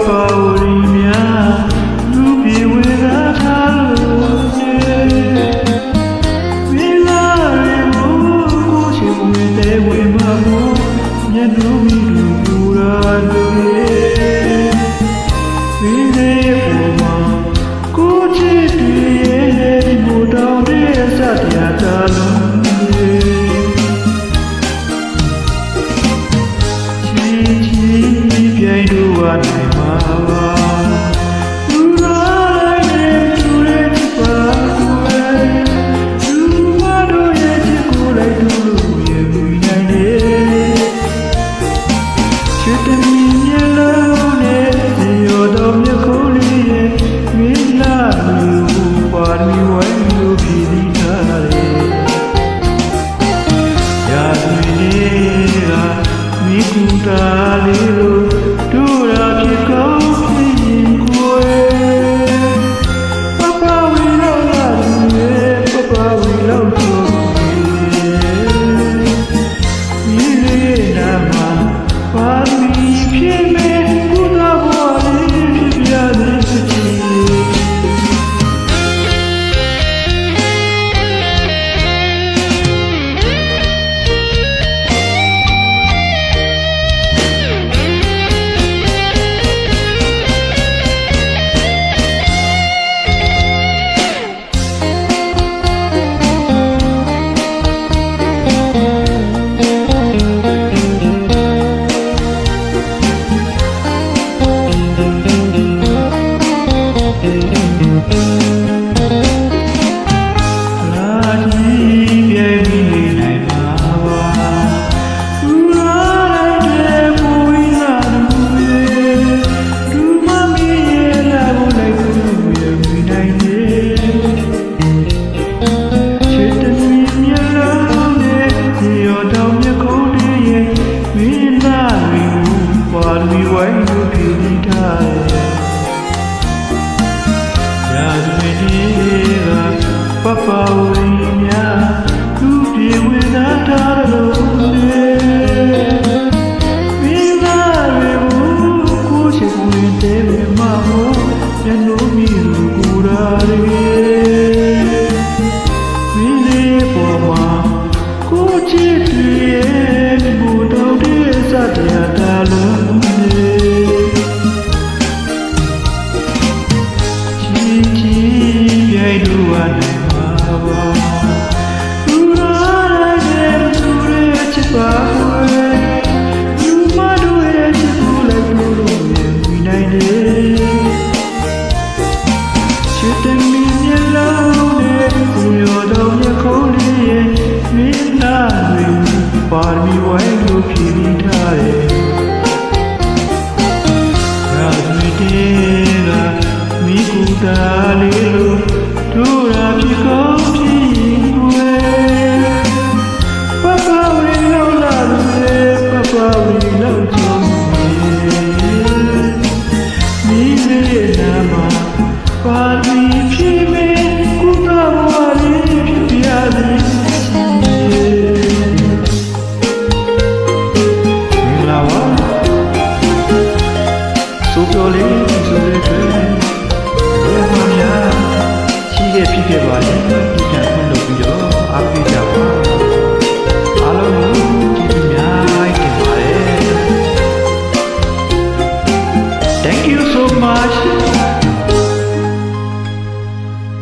ပါဝရီများလူပြေဝေသာထားလို့ဝေလာရေမို့ကိုချင်ဝင်တဲ့ဝေမှာမို့မျက်နှာမီလူပူရာလို့ဝေလေးပေါ်မှာကိုချစ်တွေ့ရဲ့ဒီမို့တောင်းတဲ့စတရားထားလို့နိုင်မှာပါလူတိုင်းနဲ့သူရဲ့ချစ်ပါကိုယ်လူမတို့ရဲ့ချစ်ကိုလိုက်လို့ရဲ့ဘူးနိုင်တယ်ချစ်တဲ့မြင်လို့နဲ့ဒီရောတော့မြခုလေးရဲ့မင်းလာလို့ပါမီဝိုင်းလို့ပြည်ပြီးထားတယ်ရာဇဝင်တွေကမိကူတာလေးလို့တို့ရာဖြစ်ကောင်းဖြစ်ရင်ကိုယ်ပပဝီလောက်လာတယ်ပပဝီလောက်တော့ဒီလေးနာမှာပါမီဖြစ်မဲ့ဘုရားဘဝလေးဖြစ်ပြတဲ့ချစ်ပါမီဝိုင်းလို့ပြည်ပြီးထားတယ်ရာဇဝင်တွေကပပဝီများသူပြေဝေသာထားလို့မင်းသားတွေကိုချစ်ဝင်တဲ့မမို့ညနိုးမီလူကိုရာတွေမင်းလေးပေါ်မှာကိုချစ်တဲ့ဘုတော်တဲ့စတရားတာလို့ပါမီဝိုင်းလို့ပြည်ပြီးထားတယ်ရာဇဝင်တွေကမိကူတာလေးလို့တို့ရာဖြစ်ကောင်းဖြစ်ရင်ကိုယ်ပပဝီလောက်လာတယ်ပပဝီလောက်ချုံမိလေးနာမှာပါမီဖြစ်မဲ့ကုသဘဝလေးဖြစ်ပြတယ်ဆိုပြောလေးဆိုတဲ့အတွက်ဘယ်မှာများရှိခဲ့ဖြစ်ခဲ့ပါလဲ